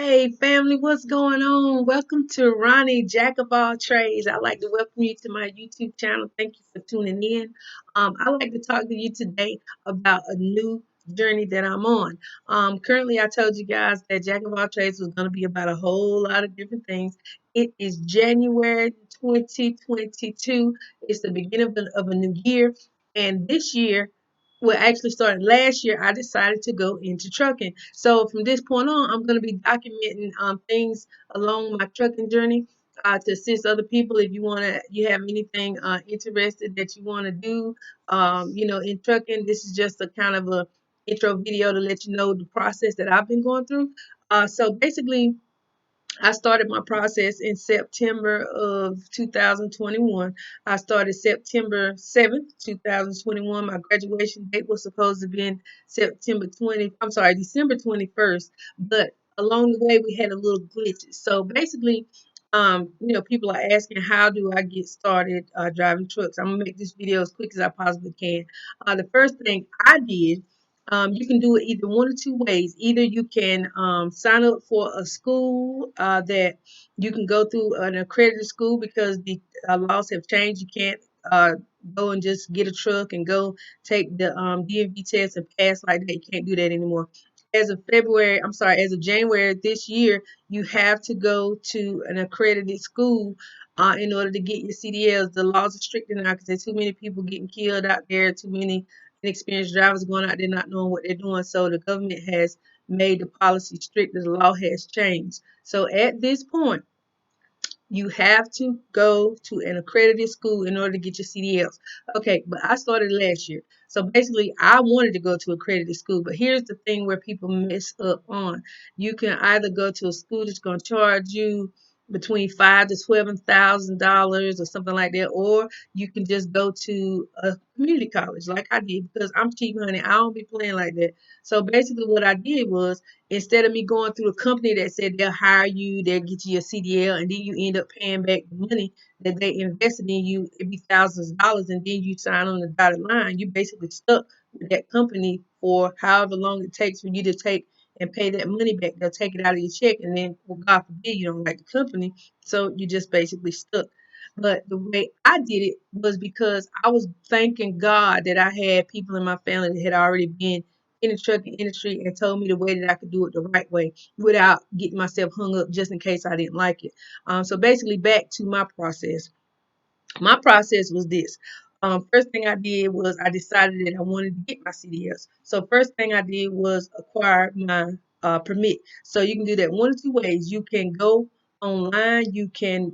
Hey family, what's going on? Welcome to Roni, Jack of all trades. I'd like to welcome you to my YouTube channel. Thank you for tuning in. I'd like to talk to you today about a new journey that I'm on. Currently, I told you guys that Jack of all trades was going to be about a whole lot of different things. It is January 2022. It's the beginning of a new year, and this year well, actually started last year, I decided to go into trucking. So from this point on, I'm going to be documenting things along my trucking journey to assist other people. If you have anything interested that you want to do, in trucking, this is just a kind of a intro video to let you know the process that I've been going through. So basically, I started my process in September of 2021. I started September 7th, 2021. My graduation date was supposed to be in December 21st. But along the way, we had a little glitches. So basically, people are asking, how do I get started driving trucks? I'm going to make this video as quick as I possibly can. The first thing I did you can do it either one or two ways. Either you can sign up for a school that you can go through an accredited school because the laws have changed. You can't go and just get a truck and go take the DMV test and pass like that. You can't do that anymore. As of January this year, you have to go to an accredited school in order to get your CDLs. The laws are stricter now because there's too many people getting killed out there, too many inexperienced drivers going out there not knowing what they're doing. So the government has made the policy stricter. The law has changed. So at this point, you have to go to an accredited school in order to get your CDLs. Okay, but I started last year. So basically, I wanted to go to accredited school. But here's the thing where people mess up on. You can either go to a school that's going to charge you between $5,000 to $7,000 or something like that, or you can just go to a community college like I did because I'm cheap, honey. I don't be playing like that. So basically, what I did was instead of me going through a company that said they'll hire you, they'll get you a CDL, and then you end up paying back the money that they invested in you, it'd be thousands of dollars, and then you sign on the dotted line. You basically stuck with that company for however long it takes for you to take and pay that money back. They'll take it out of your check, and then, well, God forbid, you don't like the company, so you just basically stuck. But the way I did it was because I was thanking God that I had people in my family that had already been in the trucking industry and told me the way that I could do it the right way without getting myself hung up just in case I didn't like it. So basically, back to my process. My process was this. First thing I did was I decided that I wanted to get my CDLs. So first thing I did was acquire my permit. So you can do that one or two ways. You can go online. You can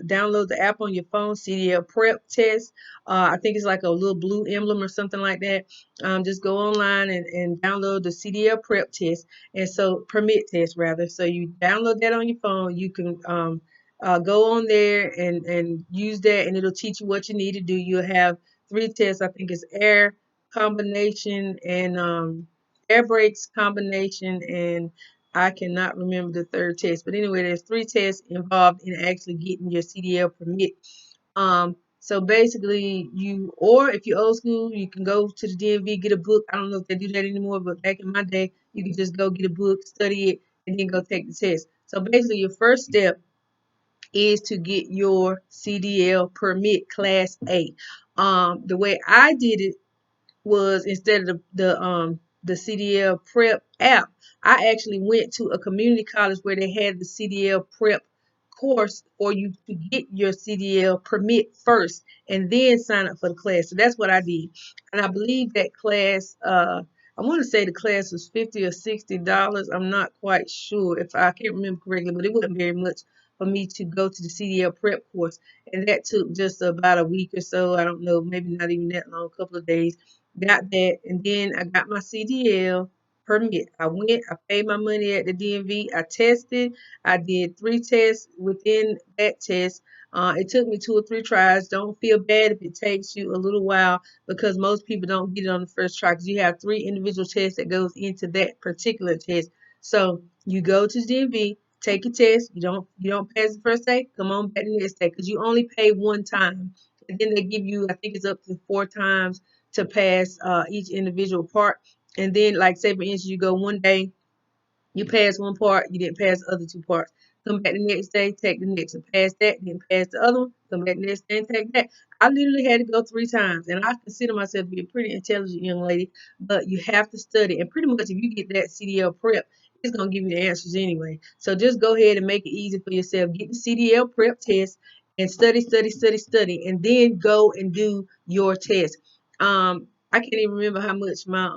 download the app on your phone, CDL Prep Test. I think it's like a little blue emblem or something like that. Just go online and download the CDL Prep Test. And so permit test rather. So you download that on your phone. You can go on there and use that, and it'll teach you what you need to do. You'll have three tests. I think it's air combination and air brakes combination, and I cannot remember the third test. But anyway, there's three tests involved in actually getting your CDL permit. So basically, or if you're old school, you can go to the DMV, get a book. I don't know if they do that anymore, but back in my day, you could just go get a book, study it, and then go take the test. So basically, your first step is to get your CDL permit class A. The way I did it was instead of the CDL prep app, I actually went to a community college where they had the CDL prep course for you to get your CDL permit first and then sign up for the class. So that's what I did. And I believe that class I want to say the class was $50 or $60. I'm not quite sure if I can't remember correctly, but it wasn't very much for me to go to the CDL prep course. And that took just about a week or so. I don't know, maybe not even that long, a couple of days. Got that, and then I got my CDL permit. I went, I paid my money at the DMV. I tested. I did three tests within that test. It took me two or three tries. Don't feel bad if it takes you a little while because most people don't get it on the first try because you have three individual tests that goes into that particular test. So you go to the DMV, take a test. You don't pass the first day, come on back the next day because you only pay one time. And then they give you, I think it's up to four times to pass each individual part. And then, like, say for instance, you go one day, You pass one part, you didn't pass the other two parts. Come back the next day, take the next one. Pass that, then pass the other one. Come back the next day and take that. I literally had to go 3 times, and I consider myself to be a pretty intelligent young lady. But you have to study, and pretty much if you get that CDL prep, it's gonna give you the answers anyway. So just go ahead and make it easy for yourself. Get the CDL prep test and study, study, study, study, and then go and do your test. I can't even remember how much my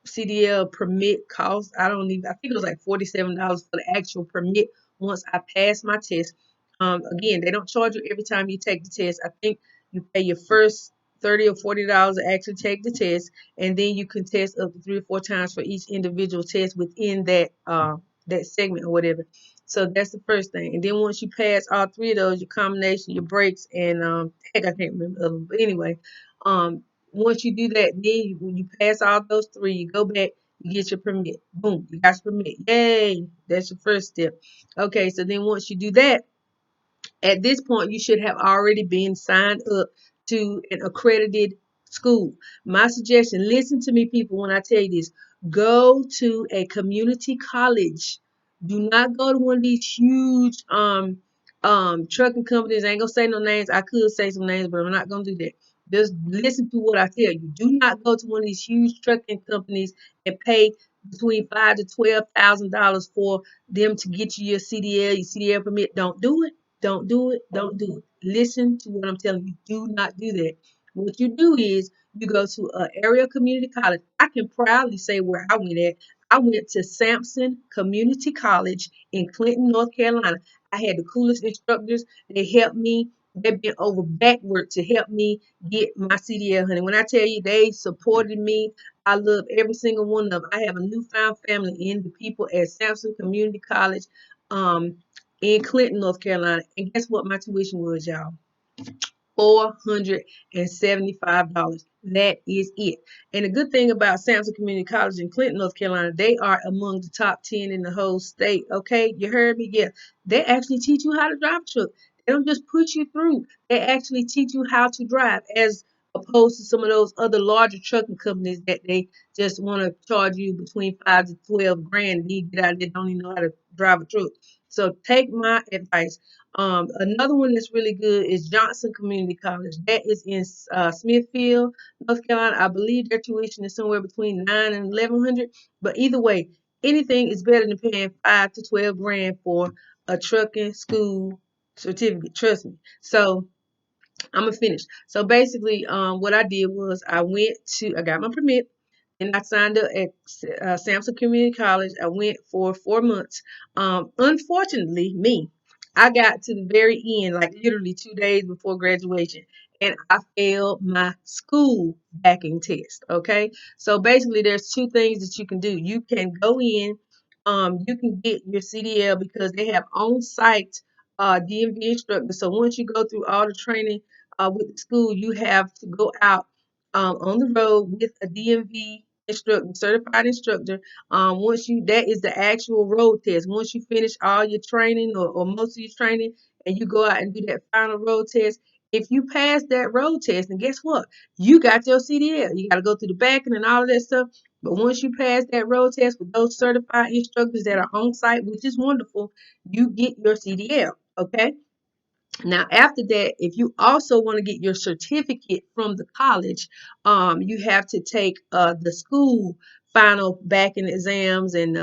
CDL permit cost. I don't even. I think it was like $47 for the actual permit once I passed my test. Again, they don't charge you every time you take the test. I think you pay your first $30 or $40 to actually take the test, and then you can test up to 3 or 4 times for each individual test within that segment or whatever. So that's the first thing. And then once you pass all three of those, your combination, your breaks, and heck, I can't remember the other one. But anyway, um, once you do that, then when you pass all those three, you go back, you get your permit. Boom, you got your permit. Yay! That's your first step. Okay, so then once you do that, at this point, you should have already been signed up to an accredited school. My suggestion, listen to me, people, when I tell you this, go to a community college. Do not go to one of these huge trucking companies. I ain't gonna say no names. I could say some names, but I'm not gonna do that. Just listen to what I tell you. Do not go to one of these huge trucking companies and pay between $5,000 to $12,000 for them to get you your CDL permit. Don't do it. Don't do it. Don't do it. Listen to what I'm telling you. Do not do that. What you do is you go to an area community college. I can proudly say where I went at. I went to Sampson Community College in Clinton, North Carolina. I had the coolest instructors. They helped me. They bent over backward to help me get my CDL, honey. When I tell you they supported me, I love every single one of them. I have a newfound family in the people at Sampson Community College. Um, in Clinton, North Carolina. And guess what my tuition was, y'all? $475. That is it. And the good thing about Samson Community College in Clinton, North Carolina, they are among the top 10 in the whole state. Okay, you heard me? Yeah. They actually teach you how to drive a truck. They don't just put you through. They actually teach you how to drive, as opposed to some of those other larger trucking companies that they just want to charge you between 5 to 12 grand, and you get out there don't even know how to drive a truck. So take my advice. Another one that's really good is Johnson Community College. That is in Smithfield, North Carolina. I believe their tuition is somewhere between 9 and 1100. But either way, anything is better than paying 5 to 12 grand for a trucking school certificate. Trust me. So I'm gonna finish. So basically, what I did was I got my permit, and I signed up at Samson Community College. I went for 4 months. Unfortunately, I got to the very end, like literally 2 days before graduation, and I failed my school backing test. Okay, so basically, there's two things that you can do. You can go in, you can get your CDL because they have on-site DMV instructors. So once you go through all the training with the school, you have to go out on the road with a DMV instructor, certified instructor. That is the actual road test. Once you finish all your training or most of your training, and you go out and do that final road test, if you pass that road test, and guess what? You got your CDL. You got to go through the backing and all of that stuff. But once you pass that road test with those certified instructors that are on site, which is wonderful, you get your CDL. Okay. Now, after that, if you also want to get your certificate from the college, you have to take the school final backing exams and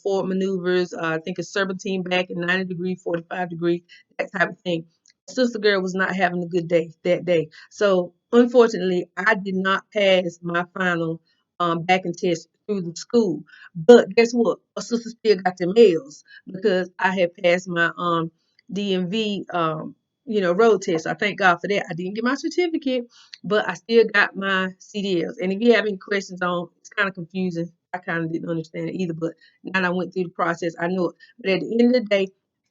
forward maneuvers. I think a serpentine back in 90 degree, 45 degree, that type of thing. Sister girl was not having a good day that day, so unfortunately, I did not pass my final backing test through the school. But guess what? My sister still got the mails because I had passed my DMV, road test. So I thank God for that. I didn't get my certificate, but I still got my CDLs. And if you have any questions on, it's kind of confusing. I kind of didn't understand it either, but now that I went through the process, I know it. But at the end of the day,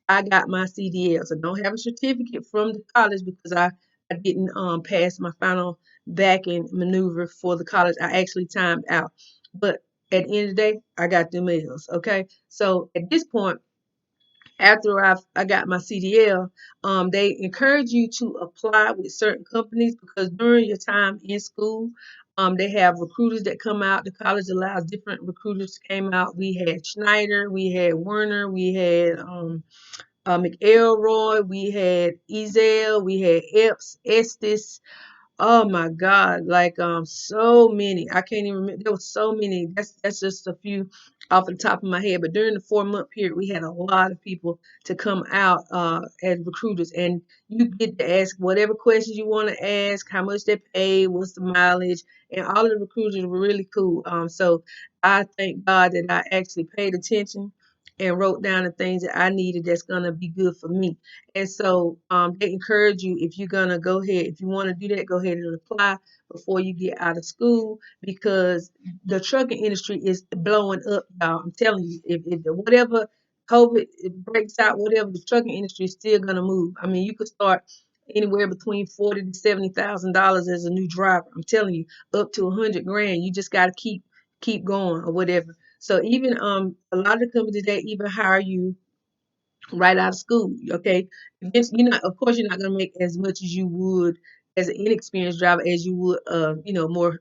I got my CDLs. I don't have a certificate from the college because I didn't pass my final back end maneuver for the college. I actually timed out. But at the end of the day, I got the mails. Okay. So at this point, after I got my CDL, they encourage you to apply with certain companies because during your time in school, They have recruiters that come out. The college allows different recruiters to came out. We had Schneider, we had Werner, we had McElroy, we had Ezel, we had Epps, Estes. Oh my God, like so many. I can't even remember. There was so many. That's just a few off the top of my head. But during the 4 month period, we had a lot of people to come out as recruiters, and you get to ask whatever questions you want to ask, how much they pay, what's the mileage, and all of the recruiters were really cool. So I thank God that I actually paid attention and wrote down the things that I needed that's gonna be good for me. And so they encourage you, if you're gonna go ahead, if you want to do that, go ahead and apply before you get out of school, because the trucking industry is blowing up, y'all. I'm telling you, if whatever COVID it breaks out, whatever, the trucking industry is still gonna move. I mean, you could start anywhere between $40,000 to $70,000 as a new driver. I'm telling you, up to 100 grand. You just gotta keep going or whatever. So even a lot of the companies that even hire you right out of school. Okay, you're not, of course, you're not gonna make as much as you would as an inexperienced driver as you would,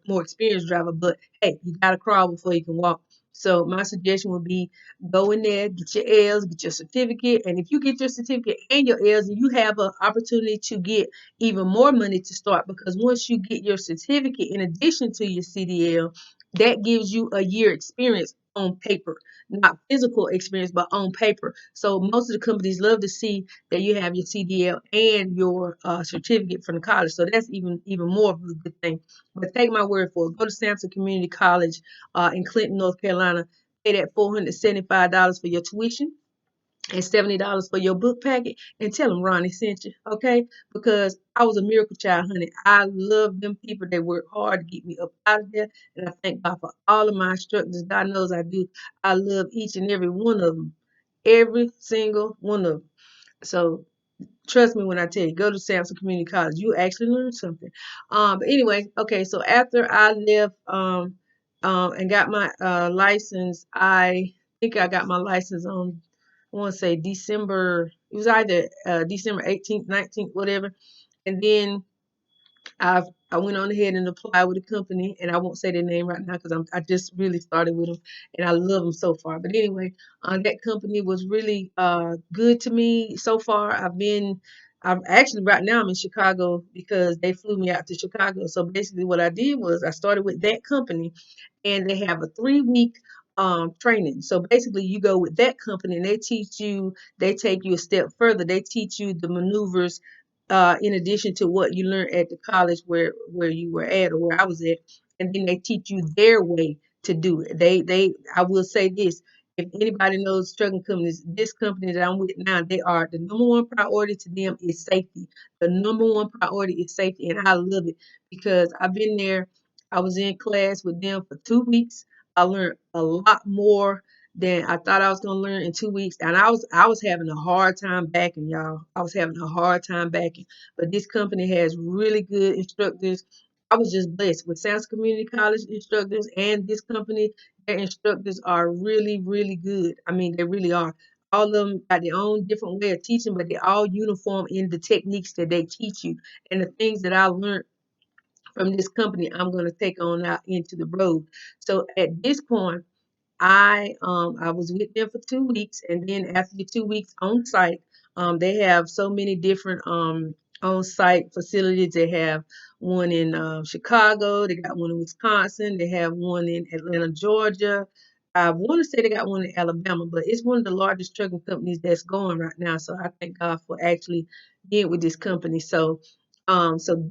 more experienced driver. But hey, you gotta crawl before you can walk. So my suggestion would be go in there, get your L's, get your certificate, and if you get your certificate and your L's, you have an opportunity to get even more money to start, because once you get your certificate in addition to your CDL, that gives you a year experience on paper, not physical experience, but on paper. So most of the companies love to see that you have your CDL and your certificate from the college. So that's even more of a good thing. But take my word for it. Go to Samson Community College in Clinton, North Carolina. Pay that $475 for your tuition and $70 for your book packet, and tell them Ronnie sent you, okay? Because I was a miracle child, honey. I love them people. They work hard to get me up out of there, and I thank God for all of my instructors. God knows I do. I love each and every one of them, every single one of them. So trust me when I tell you, go to Samson Community College. You actually learn something. But anyway, okay. So after I left, and got my license, I think I got my license on, I want to say December. It was either December 18th, 19th, whatever. And then I went on ahead and applied with a company, and I won't say their name right now because I just really started with them, and I love them so far. But anyway, that company was really good to me so far. I've actually right now I'm in Chicago because they flew me out to Chicago. So basically, what I did was I started with that company, and they have a 3 week training. So basically, you go with that company, and they take you a step further. They teach you the maneuvers in addition to what you learned at the college where you were at or where I was at, and then they teach you their way to do it. I will say this. If anybody knows trucking companies, this company that I'm with now, they are the number one priority to them is safety. The number one priority is safety, and I love it because I've been there. I was in class with them for 2 weeks. I learned a lot more than I thought I was gonna learn in 2 weeks. And I was having a hard time backing, y'all. I was having a hard time backing. But this company has really good instructors. I was just blessed with Sam's Community College instructors and this company. Their instructors are really, really good. I mean, they really are. All of them got their own different way of teaching, but they're all uniform in the techniques that they teach you. And the things that I learned from this company, I'm going to take on out into the road. So at this point, I was with them for 2 weeks, and then after the 2 weeks on site, they have so many different on site facilities. They have one in Chicago, they got one in Wisconsin, they have one in Atlanta, Georgia. I want to say they got one in Alabama, but it's one of the largest trucking companies that's going right now. So I thank God for actually being with this company. So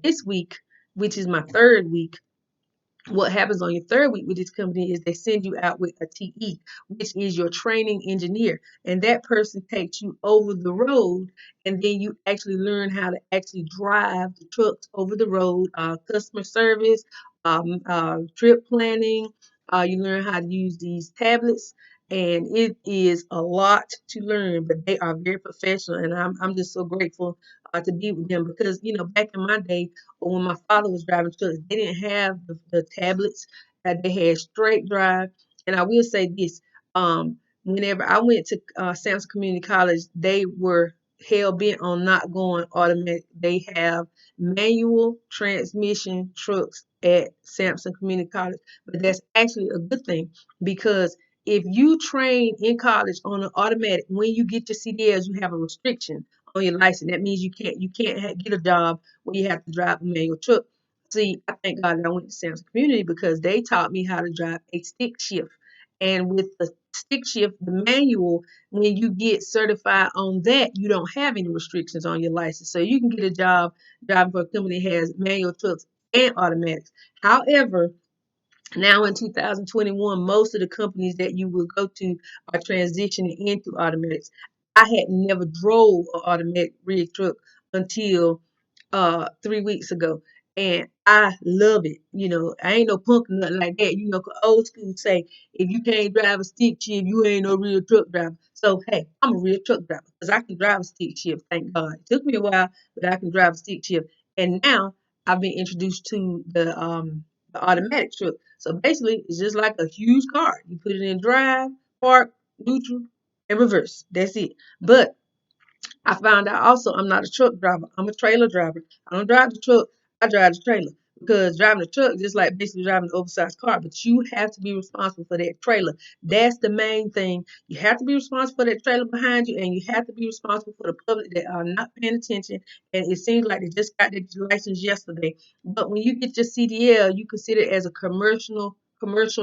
this week, which is my third week, what happens on your third week with this company is they send you out with a TE, which is your training engineer. And that person takes you over the road, and then you actually learn how to actually drive the trucks over the road, customer service, trip planning. You learn how to use these tablets. And it is a lot to learn, but they are very professional. And I'm just so grateful to be with them because, back in my day, or when my father was driving trucks, they didn't have the tablets. They had straight drive. And I will say this: whenever I went to Samson Community College, they were hell bent on not going automatic. They have manual transmission trucks at Sampson Community College, but that's actually a good thing because if you train in college on an automatic, when you get your CDLs, you have a restriction on your license. That means you can't get a job where you have to drive a manual truck. See, I thank God that I went to Sam's Community because they taught me how to drive a stick shift. And with the stick shift, the manual, when you get certified on that, you don't have any restrictions on your license. So you can get a job driving for a company that has manual trucks and automatics. However, now in 2021, most of the companies that you will go to are transitioning into automatics. I had never drove an automatic rig truck until 3 weeks ago. And I love it. I ain't no punk or nothing like that. 'Cause old school say if you can't drive a stick shift, you ain't no real truck driver. So hey, I'm a real truck driver because I can drive a stick shift, thank God. It took me a while, but I can drive a stick shift. And now I've been introduced to the automatic truck. So basically, it's just like a huge car. You put it in drive, park, neutral, and reverse. That's it. But I found out also I'm not a truck driver. I'm a trailer driver. I don't drive the truck. I drive the trailer. Because driving the truck is just like basically driving an oversized car, but you have to be responsible for that trailer. That's the main thing. You have to be responsible for that trailer behind you, and you have to be responsible for the public that are not paying attention. And it seems like they just got their license yesterday. But when you get your CDL, you consider it as a commercial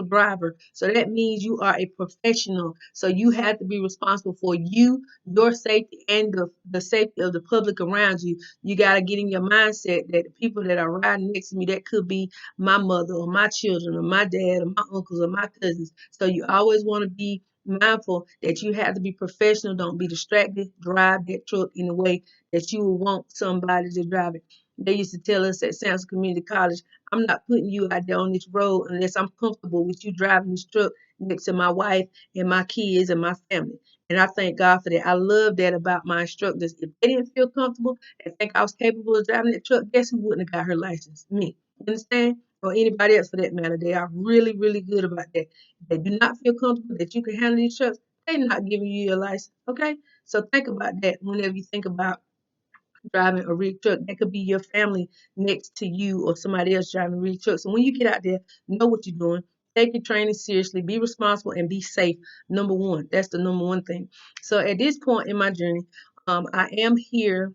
driver. So that means you are a professional. So you have to be responsible for your safety and the safety of the public around you. You got to get in your mindset that the people that are riding next to me, that could be my mother or my children or my dad or my uncles or my cousins. So you always want to be mindful that you have to be professional. Don't be distracted. Drive that truck in a way that you will want somebody to drive it. They used to tell us at Samson Community College, I'm not putting you out there on this road unless I'm comfortable with you driving this truck next to my wife and my kids and my family. And I thank God for that. I love that about my instructors. If they didn't feel comfortable and think I was capable of driving that truck, guess who wouldn't have got her license? Me. You understand? Or anybody else for that matter. They are really, really good about that. If they do not feel comfortable that you can handle these trucks, they're not giving you your license. Okay? So think about that whenever you think about driving a rig truck. That could be your family next to you or somebody else driving a rig truck. So when you get out there, know what you're doing. Take your training seriously, be responsible, and be safe. Number one. That's the number one thing. So at this point in my journey, I am here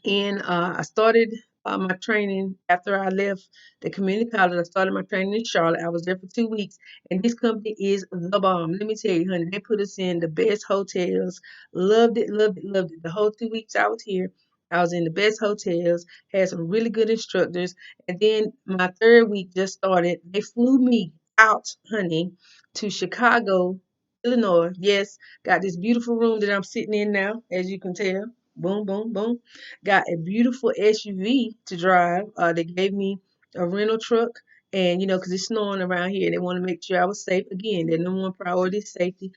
and I started my training after I left the community college. I started my training in Charlotte. I was there for 2 weeks, and this company is the bomb. Let me tell you, honey, they put us in the best hotels. Loved it, loved it, loved it. The whole 2 weeks I was here, I was in the best hotels, had some really good instructors, and then my third week just started. They flew me out, honey, to Chicago, Illinois. Yes, got this beautiful room that I'm sitting in now, as you can tell. Boom, boom, boom. Got a beautiful SUV to drive. They gave me a rental truck, and because it's snowing around here, they want to make sure I was safe. Again, their number one priority is safety.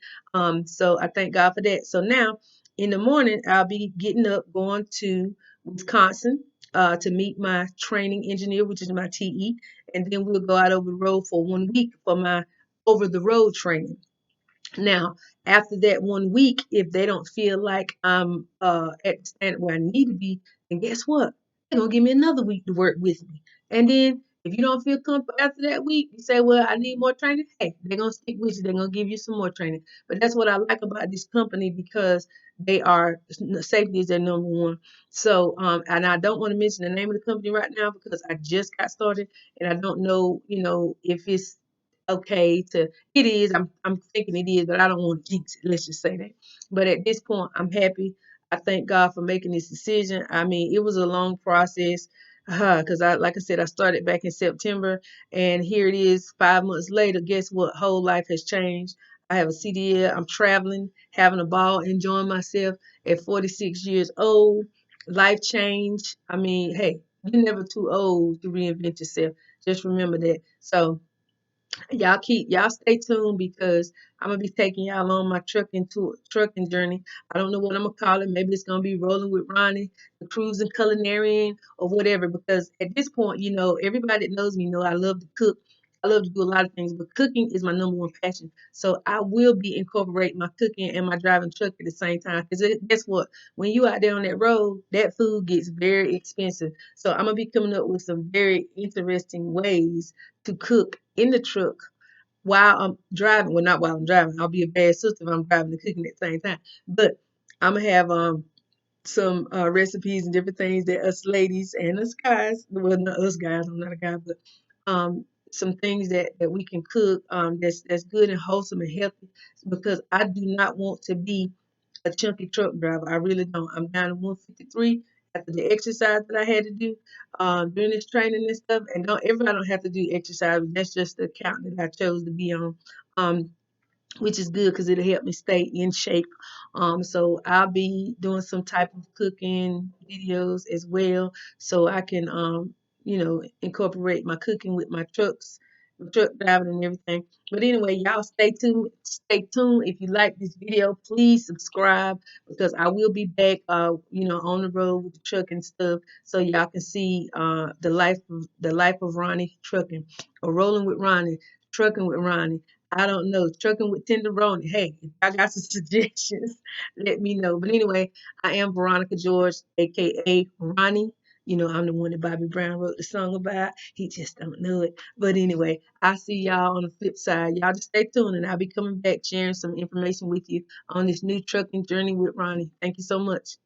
So I thank God for that. So now in the morning, I'll be getting up, going to Wisconsin to meet my training engineer, which is my TE, and then we'll go out over the road for 1 week for my over the road training. Now, after that 1 week, if they don't feel like I'm at the standard where I need to be, then guess what? They're gonna give me another week to work with me. And then if you don't feel comfortable after that week, you say, well, I need more training. Hey, they're gonna stick with you. They're gonna give you some more training. But that's what I like about this company because they are safety is their number one. So, and I don't want to mention the name of the company right now because I just got started and I don't know, if it's okay to it is. I'm thinking it is, but I don't want to jinx it. Let's just say that. But at this point, I'm happy. I thank God for making this decision. I mean, it was a long process because like I said, I started back in September, and here it is 5 months later. Guess what? Whole life has changed. I have a CDL. I'm traveling, having a ball, enjoying myself at 46 years old. Life change. I mean, hey, you're never too old to reinvent yourself. Just remember that. So y'all stay tuned because I'm gonna be taking y'all on my trucking journey. I don't know what I'm gonna call it. Maybe it's gonna be rolling with Roni, the cruising culinarian, or whatever. Because at this point, everybody that knows me know I love to cook. I love to do a lot of things, but cooking is my number one passion. So I will be incorporating my cooking and my driving truck at the same time. Because guess what? When you out there on that road, that food gets very expensive. So I'm gonna be coming up with some very interesting ways to cook in the truck while I'm driving. Well, not while I'm driving. I'll be a bad sister if I'm driving and cooking at the same time. But I'm gonna have some recipes and different things that us ladies and us guys, well, not us guys, I'm not a guy, but some things that we can cook that's good and wholesome and healthy, because I do not want to be a chunky truck driver. I really don't. I'm down to 153 after the exercise that I had to do during this training and stuff. And don't everybody don't have to do exercise. That's just the account that I chose to be on. Um, which is good because it'll help me stay in shape. So I'll be doing some type of cooking videos as well, so I can incorporate my cooking with my truck driving and everything. But anyway, y'all stay tuned. Stay tuned. If you like this video, please subscribe because I will be back. On the road with the truck and stuff, so y'all can see the life of Ronnie trucking or rolling with Ronnie, trucking with Ronnie. I don't know. Trucking with Tenderoni. Hey, if I got some suggestions, let me know. But anyway, I am Veronica George, aka Ronnie. I'm the one that Bobby Brown wrote the song about. He just don't know it. But anyway, I'll see y'all on the flip side. Y'all just stay tuned and I'll be coming back sharing some information with you on this new trucking journey with Ronnie. Thank you so much.